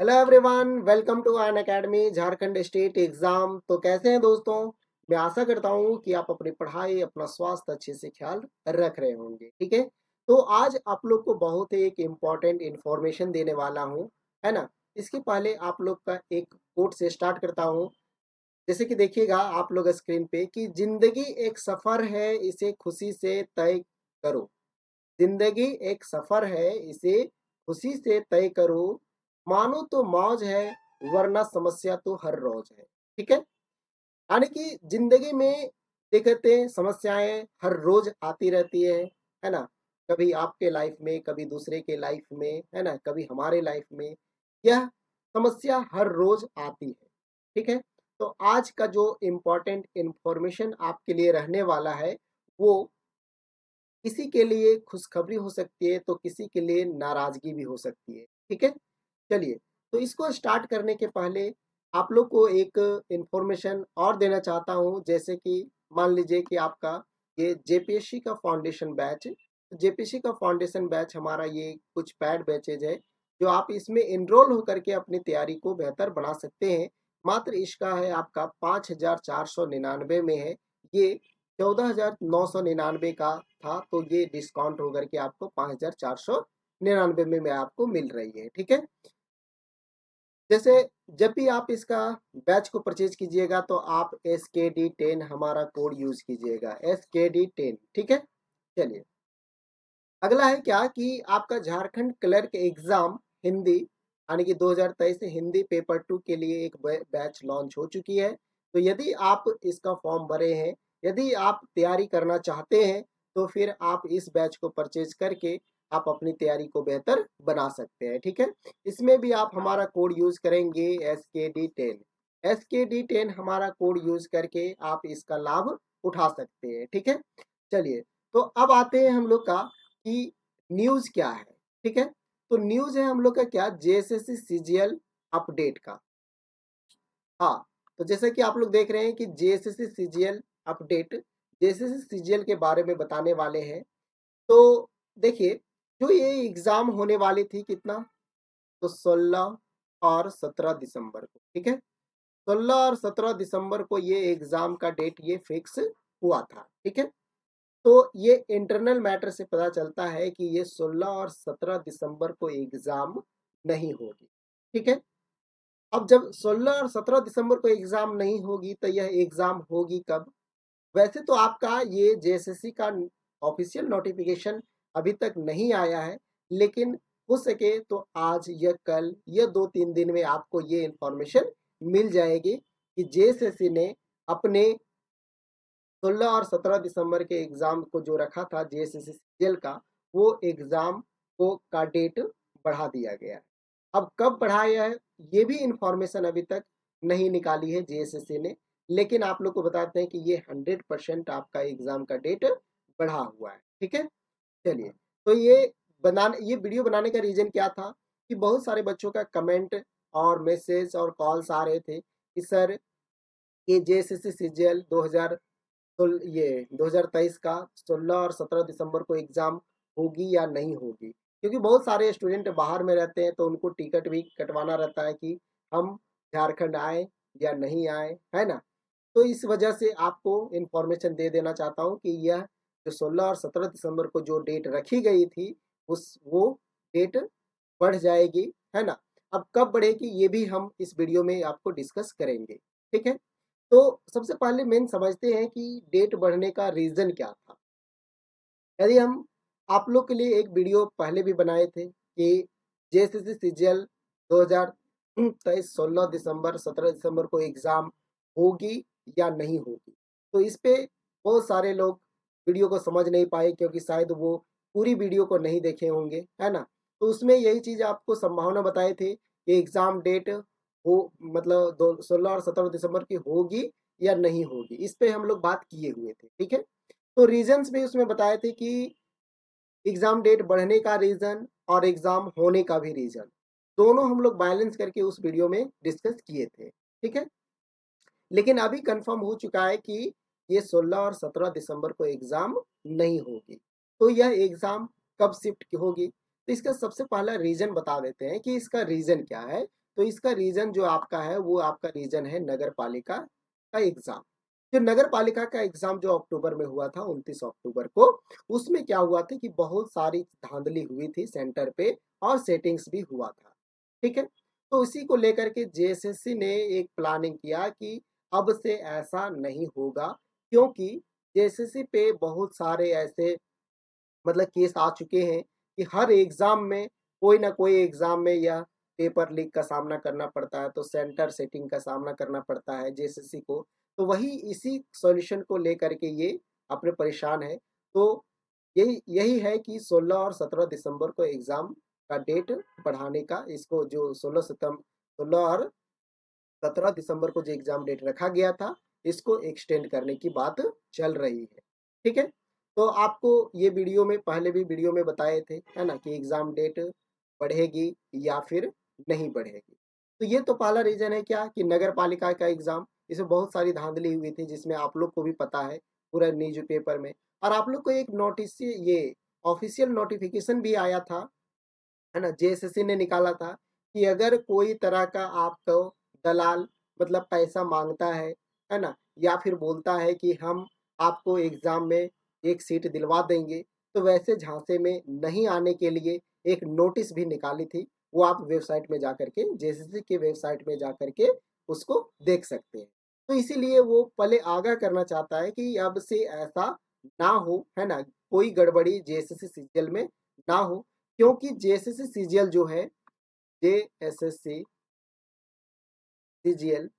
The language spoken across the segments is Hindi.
Hello everyone, welcome to Unacademy Jharkhand state exam. तो कैसे हैं दोस्तों? मैं आशा करता हूं कि आप अपनी पढ़ाई, अपना स्वास्थ्य अच्छे से ख्याल रख रहे होंगे। ठीक है, तो आज आप लोग को बहुत ही एक इम्पॉर्टेंट इंफॉर्मेशन देने वाला हूं, है ना। इसके पहले आप लोग का एक कोट से स्टार्ट करता हूं। जैसे कि देखिएगा आप लोग स्क्रीन पे कि जिंदगी एक सफर है, इसे खुशी से तय करो। जिंदगी एक सफर है, इसे खुशी से तय करो। मानो तो मौज है, वरना समस्या तो हर रोज है। ठीक है, यानी कि जिंदगी में देखते हैं समस्याएं हर रोज आती रहती है ना। कभी आपके लाइफ में, कभी दूसरे के लाइफ में, है ना, कभी हमारे लाइफ में यह समस्या हर रोज आती है। ठीक है, तो आज का जो इम्पोर्टेंट इंफॉर्मेशन आपके लिए रहने वाला है वो किसी के लिए खुशखबरी हो सकती है तो किसी के लिए नाराजगी भी हो सकती है। ठीक है, चलिए, तो इसको स्टार्ट करने के पहले आप लोग को एक इंफॉर्मेशन और देना चाहता हूँ। जैसे कि मान लीजिए कि आपका ये जेपीएससी का फाउंडेशन बैच, जेपीएससी का फाउंडेशन बैच हमारा ये कुछ पैड बैचेज है जो आप इसमें इनरोल होकर के अपनी तैयारी को बेहतर बना सकते हैं। मात्र इसका है आपका 5,499 में है। ये 14,999 का था, तो ये डिस्काउंट होकर के आपको 5,499 में आपको मिल रही है। ठीक है, जैसे जब भी आप इसका बैच को परचेज कीजिएगा तो आप SKD10 हमारा कोड यूज कीजिएगा, SKD10। ठीक है, चलिए, अगला है क्या कि आपका झारखंड क्लर्क एग्जाम हिंदी यानी कि 2023 से हिंदी पेपर 2 के लिए एक बैच लॉन्च हो चुकी है। तो यदि आप इसका फॉर्म भरे हैं, यदि आप तैयारी करना चाहते हैं, तो फिर आप इस बैच को परचेज करके आप अपनी तैयारी को बेहतर बना सकते हैं। ठीक है, इसमें भी आप हमारा कोड यूज करेंगे SKD10। SKD10 हमारा कोड यूज करके आप इसका लाभ उठा सकते हैं। ठीक है, चलिए, तो अब आते हैं हम लोग का कि न्यूज़ क्या है। ठीक है, तो न्यूज़ है हम लोग का क्या, जेएसएससी सीजीएल अपडेट का। हाँ, तो जैसे कि आप लोग देख रहे हैं कि JSSC CGL update, JSSC CGL के बारे में बताने वाले हैं। तो देखिए, जो ये एग्जाम होने वाली थी कितना, तो 16 और 17 दिसंबर को। ठीक है, 16 और 17 दिसंबर को ये एग्जाम का डेट ये फिक्स हुआ था। ठीक है, तो ये इंटरनल मैटर से पता चलता है कि ये 16 और 17 दिसंबर को एग्जाम नहीं होगी। ठीक है, अब जब 16 और 17 दिसंबर को एग्जाम नहीं होगी तो यह एग्जाम होगी कब? वैसे तो आपका ये जेएसएससी का ऑफिशियल नोटिफिकेशन अभी तक नहीं आया है, लेकिन हो सके तो आज या कल या 2-3 दिन में आपको ये इंफॉर्मेशन मिल जाएगी कि जेएसएससी ने अपने 16 और 17 दिसंबर के एग्जाम को जो रखा था जेएसएससी सीजीएल का, वो एग्जाम को का डेट बढ़ा दिया गया है। अब कब बढ़ाया है ये भी इंफॉर्मेशन अभी तक नहीं निकाली है जेएसएससी ने, लेकिन आप लोग को बताते हैं कि ये 100% आपका एग्जाम का डेट बढ़ा हुआ है। ठीक है, चलिए, तो ये वीडियो बनाने का रीजन क्या था कि बहुत सारे बच्चों का कमेंट और मैसेज और कॉल्स आ रहे थे कि सर ये जेएसएससी सीजीएल 2000 तो ये 2023 का 16 और 17 दिसंबर को एग्जाम होगी या नहीं होगी, क्योंकि बहुत सारे स्टूडेंट बाहर में रहते हैं तो उनको टिकट भी कटवाना रहता है कि हम झारखंड आए या नहीं आए, है ना। तो इस वजह से आपको इंफॉर्मेशन दे देना चाहता हूँ कि यह जो 16 और 17 दिसंबर को जो डेट रखी गई थी उस वो डेट बढ़ जाएगी, है ना। अब कब बढ़ेगी ये भी हम इस वीडियो में आपको डिस्कस करेंगे। ठीक है, तो सबसे पहले मेन समझते हैं कि डेट बढ़ने का रीजन क्या था। यदि हम आप लोग के लिए एक वीडियो पहले भी बनाए थे कि जेएसएससी सीजीएल 2023 16 दिसंबर 17 दिसंबर को एग्जाम होगी या नहीं होगी, तो इस पे बहुत सारे लोग वीडियो को समझ नहीं पाए क्योंकि शायद वो पूरी वीडियो को नहीं देखे होंगे, है ना। तो उसमें यही चीज आपको संभावना बताए थे कि एग्जाम डेट हो मतलब 16 और 17 दिसंबर की होगी या नहीं होगी, इस पे हम लोग बात किए हुए थे। ठीक है, तो रीजंस भी उसमें बताए थे कि एग्जाम डेट बढ़ने का रीजन और एग्जाम होने का भी रीजन, दोनों हम लोग बैलेंस करके उस वीडियो में डिस्कस किए थे। ठीक है, लेकिन अभी कंफर्म हो चुका है कि ये 16 और 17 दिसंबर को एग्जाम नहीं होगी। तो यह एग्जाम कब शिफ्ट होगी, तो इसका सबसे पहला रीजन बता देते हैं कि इसका रीजन क्या है। तो इसका रीजन जो आपका है वो आपका रीजन है नगर पालिका का एग्जाम। जो नगर पालिका का एग्जाम जो अक्टूबर में हुआ था 29 अक्टूबर को, उसमें क्या हुआ था कि बहुत सारी धांधली हुई थी सेंटर पे और सेटिंग्स भी हुआ था। ठीक है, तो इसी को लेकर के जेएसएससी ने एक प्लानिंग किया कि अब से ऐसा नहीं होगा, क्योंकि जेएसएससी पे बहुत सारे ऐसे मतलब केस आ चुके हैं कि हर एग्जाम में कोई ना कोई एग्जाम में यह पेपर लीक का सामना करना पड़ता है, तो सेंटर सेटिंग का सामना करना पड़ता है जेएसएससी को। तो वही इसी सॉल्यूशन को लेकर के ये अपने परेशान है। तो यही यही है कि 16 और 17 दिसंबर को एग्जाम का डेट बढ़ाने का, इसको जो 16 और 17 दिसंबर को जो एग्जाम डेट रखा गया था, इसको एक्सटेंड करने की बात चल रही है। ठीक है, तो आपको ये वीडियो में पहले भी वीडियो में बताए थे, है ना, कि एग्जाम डेट बढ़ेगी या फिर नहीं बढ़ेगी। तो ये तो पहला रीजन है क्या कि नगर पालिका का एग्जाम, इसमें बहुत सारी धांधली हुई थी, जिसमें आप लोग को भी पता है पूरा न्यूज पेपर में। और आप लोग को एक नोटिस, ये ऑफिशियल नोटिफिकेशन भी आया था, है ना, जेएसएससी ने निकाला था कि अगर कोई तरह का आपको दलाल मतलब पैसा मांगता है ना, या फिर बोलता है कि हम आपको एग्जाम में एक सीट दिलवा देंगे, तो वैसे झांसे में नहीं आने के लिए एक नोटिस भी निकाली थी। वो आप वेबसाइट में जाकर के, जेएसएससी के वेबसाइट में जाकर के उसको देख सकते हैं। तो इसीलिए वो पहले आगाह करना चाहता है कि अब से ऐसा ना हो, है ना, कोई गड़बड़ी जेएसएससी सीजीएल में ना हो। क्योंकि जेएसएससी सीजीएल जो है, जेएसएससी सीजीएल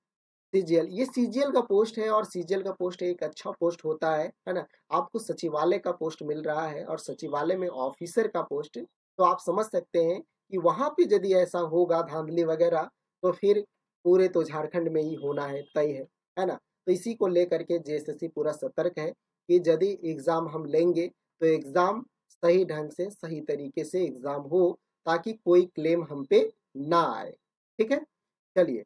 सीजीएल ये सीजीएल का पोस्ट है, और सीजीएल का पोस्ट एक अच्छा पोस्ट होता है ना। आपको सचिवालय का पोस्ट मिल रहा है, और सचिवालय में ऑफिसर का पोस्ट, तो आप समझ सकते हैं कि वहां पे यदि ऐसा होगा धांधली वगैरह, तो फिर पूरे तो झारखंड में ही होना है, तय है ना। तो इसी को लेकर के जेएसएससी पूरा सतर्क है कि यदि एग्जाम हम लेंगे, तो एग्जाम सही ढंग से सही तरीके से एग्जाम हो, ताकि कोई क्लेम हम पे ना आए। ठीक है, चलिए,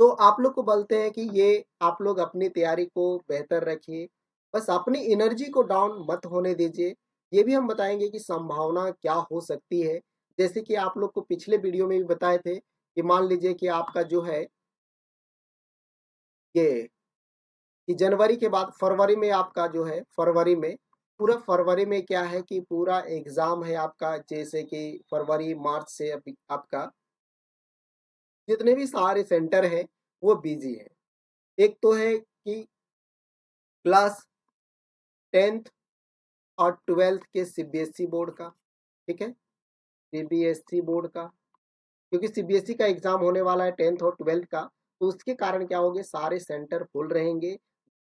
तो आप लोग को बोलते हैं कि ये आप लोग अपनी तैयारी को बेहतर रखिए, बस अपनी एनर्जी को डाउन मत होने दीजिए। ये भी हम बताएंगे कि संभावना क्या हो सकती है। जैसे कि आप लोग को पिछले वीडियो में भी बताए थे कि मान लीजिए कि आपका जो है ये कि जनवरी के बाद फरवरी में आपका जो है, फरवरी में पूरा फरवरी में क्या है कि पूरा एग्जाम है आपका, जैसे कि फरवरी मार्च से अभी आपका जितने भी सारे सेंटर हैं वो बिजी है। एक तो है कि क्लास 10th और 12th के सीबीएसई बोर्ड का, ठीक है, सीबीएसई बोर्ड का, क्योंकि सीबीएसई का एग्जाम होने वाला है 10th और 12th का, तो उसके कारण क्या होगे, सारे सेंटर फुल रहेंगे,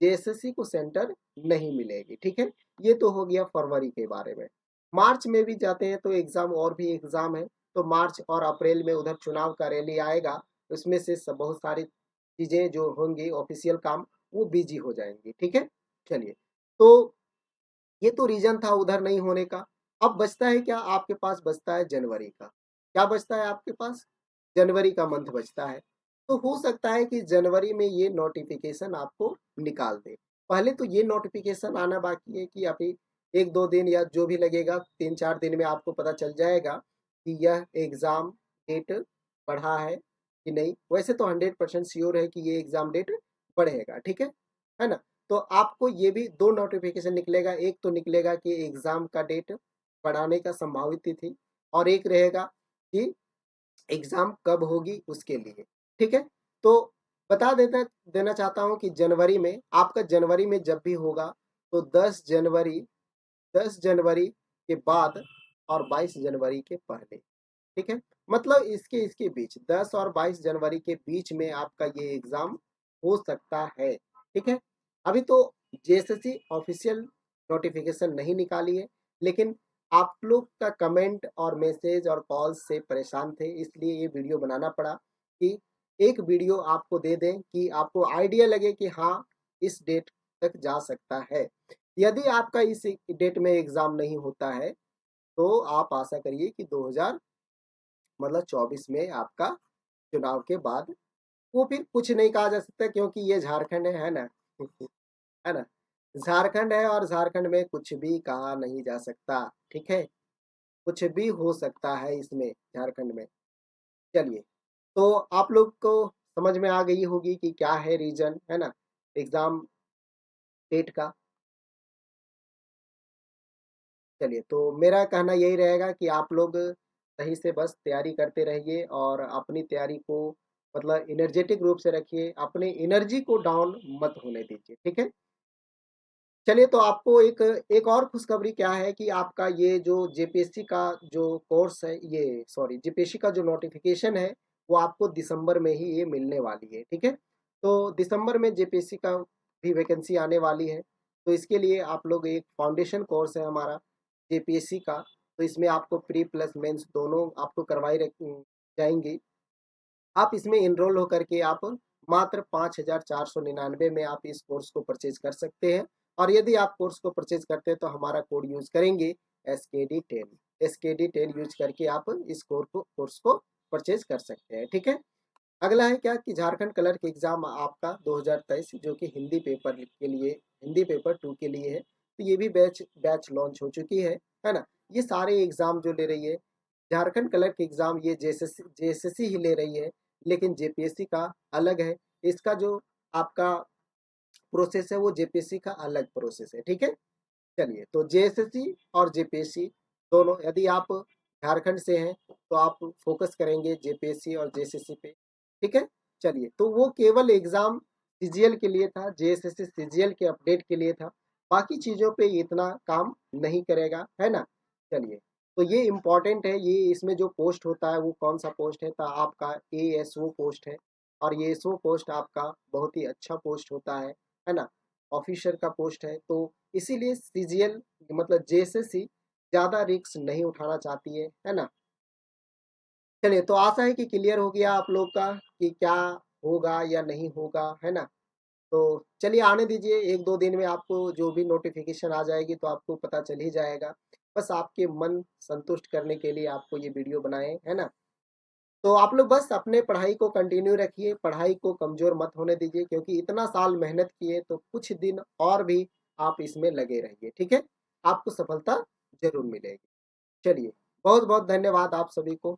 जेएसएससी को सेंटर नहीं मिलेगी। ठीक है, ये तो हो गया फरवरी के बारे में। मार्च में भी जाते हैं तो एग्जाम, और भी एग्जाम है, तो मार्च और अप्रैल में उधर चुनाव का रैली आएगा, उसमें से सब बहुत सारी चीजें जो होंगी ऑफिशियल काम, वो बिजी हो जाएंगे। ठीक है, चलिए, तो ये तो रीजन था उधर नहीं होने का। अब बचता है क्या, आपके पास बचता है जनवरी का। क्या बचता है आपके पास, जनवरी का मंथ बचता है। तो हो सकता है कि जनवरी में ये नोटिफिकेशन आपको निकाल दे। पहले तो ये नोटिफिकेशन आना बाकी है कि अभी 1-2 दिन या जो भी लगेगा, 3-4 दिन में आपको पता चल जाएगा कि यह एग्जाम डेट बढ़ा है कि नहीं। वैसे तो 100% श्योर है कि ये एग्जाम डेट बढ़ेगा। ठीक है ना। तो आपको ये भी दो नोटिफिकेशन निकलेगा, एक तो निकलेगा कि एग्जाम का डेट बढ़ाने का संभावित तिथि, और एक रहेगा कि एग्जाम कब होगी उसके लिए। ठीक है, तो बता देना चाहता हूं कि जनवरी में आपका, जनवरी में जब भी होगा, तो 10 जनवरी के बाद और 22 जनवरी के पहले। ठीक है, मतलब इसके इसके बीच 10 और 22 जनवरी के बीच में आपका ये एग्जाम हो सकता है। ठीक है, अभी तो जेएसएससी ऑफिशियल नोटिफिकेशन नहीं निकाली है, लेकिन आप लोग का कमेंट और मैसेज और कॉल से परेशान थे, इसलिए ये वीडियो बनाना पड़ा कि एक वीडियो आपको दे दें कि आपको आइडिया लगे कि हाँ, इस डेट तक जा सकता है। यदि आपका इस डेट में एग्जाम नहीं होता है, तो आप आशा करिए कि 2000 मतलब 24 में आपका चुनाव के बाद, वो फिर कुछ नहीं कहा जा सकता, क्योंकि ये झारखंड है ना। है ना, झारखंड है, और झारखंड में कुछ भी कहा नहीं जा सकता। ठीक है, कुछ भी हो सकता है इसमें, झारखंड में। चलिए, तो आप लोग को समझ में आ गई होगी कि क्या है रीजन, है ना, एग्जाम डेट का। चलिए, तो मेरा कहना यही रहेगा कि आप लोग सही से बस तैयारी करते रहिए और अपनी तैयारी को मतलब एनर्जेटिक रूप से रखिए, अपनी एनर्जी को डाउन मत होने दीजिए, ठीक है। चलिए, तो आपको एक एक और खुशखबरी क्या है कि आपका ये जो जेपीएससी का जो कोर्स है, ये सॉरी जेपीएससी का जो नोटिफिकेशन है, वो आपको दिसंबर में ही ये मिलने वाली है, ठीक है। तो दिसंबर में जेपीएससी का भी वैकेंसी आने वाली है। तो इसके लिए आप लोग, एक फाउंडेशन कोर्स है हमारा जेपीएससी का, तो इसमें आपको प्री प्लस मेंस दोनों आपको करवाई जाएंगी। आप इसमें एनरोल होकर के आप मात्र 5,499 में आप इस कोर्स को परचेज कर सकते हैं। और यदि आप कोर्स को परचेज करते हैं तो हमारा कोड यूज करेंगे SKD10। SKD10 यूज करके आप इस कोर्स को परचेज कर सकते हैं, ठीक है। अगला है क्या कि झारखंड क्लर्क एग्जाम आपका 2023 जो कि हिंदी पेपर के लिए, हिंदी पेपर 2 के लिए है। तो ये भी बैच बैच लॉन्च हो चुकी है ना। ये सारे एग्जाम जो ले रही है झारखंड क्लर्क एग्जाम, ये जेएसएससी ही ले रही है, लेकिन जेपीएससी का अलग है। इसका जो आपका प्रोसेस है वो जेपीएससी का अलग प्रोसेस है, ठीक है। चलिए, तो जेएसएससी और जेपीएससी दोनों, यदि आप झारखंड से हैं तो आप फोकस करेंगे जेपीएससी और जेएसएससी पे, ठीक है। चलिए, तो वो केवल एग्जाम सीजीएल के लिए था, जेएसएससी सीजीएल के अपडेट के लिए था, बाकी चीज़ों पे इतना काम नहीं करेगा, है ना। चलिए, तो ये इम्पॉर्टेंट है, ये इसमें जो पोस्ट होता है वो कौन सा पोस्ट है, तो आपका एएसओ पोस्ट है। और ये एसओ पोस्ट आपका बहुत ही अच्छा पोस्ट होता है ना, ऑफिसर का पोस्ट है। तो इसीलिए सीजीएल मतलब जेएसएससी ज़्यादा रिस्क नहीं उठाना चाहती है ना। चलिए, तो आशा है कि क्लियर हो गया आप लोग का कि क्या होगा या नहीं होगा, है ना। तो चलिए, आने दीजिए, 1-2 दिन में आपको जो भी नोटिफिकेशन आ जाएगी तो आपको पता चल ही जाएगा। बस आपके मन संतुष्ट करने के लिए आपको ये वीडियो बनाए, है ना। तो आप लोग बस अपने पढ़ाई को कंटिन्यू रखिए, पढ़ाई को कमज़ोर मत होने दीजिए, क्योंकि इतना साल मेहनत किए तो कुछ दिन और भी आप इसमें लगे रहिए, ठीक है? आपको सफलता ज़रूर मिलेगी। चलिए, बहुत-बहुत धन्यवाद आप सभी को।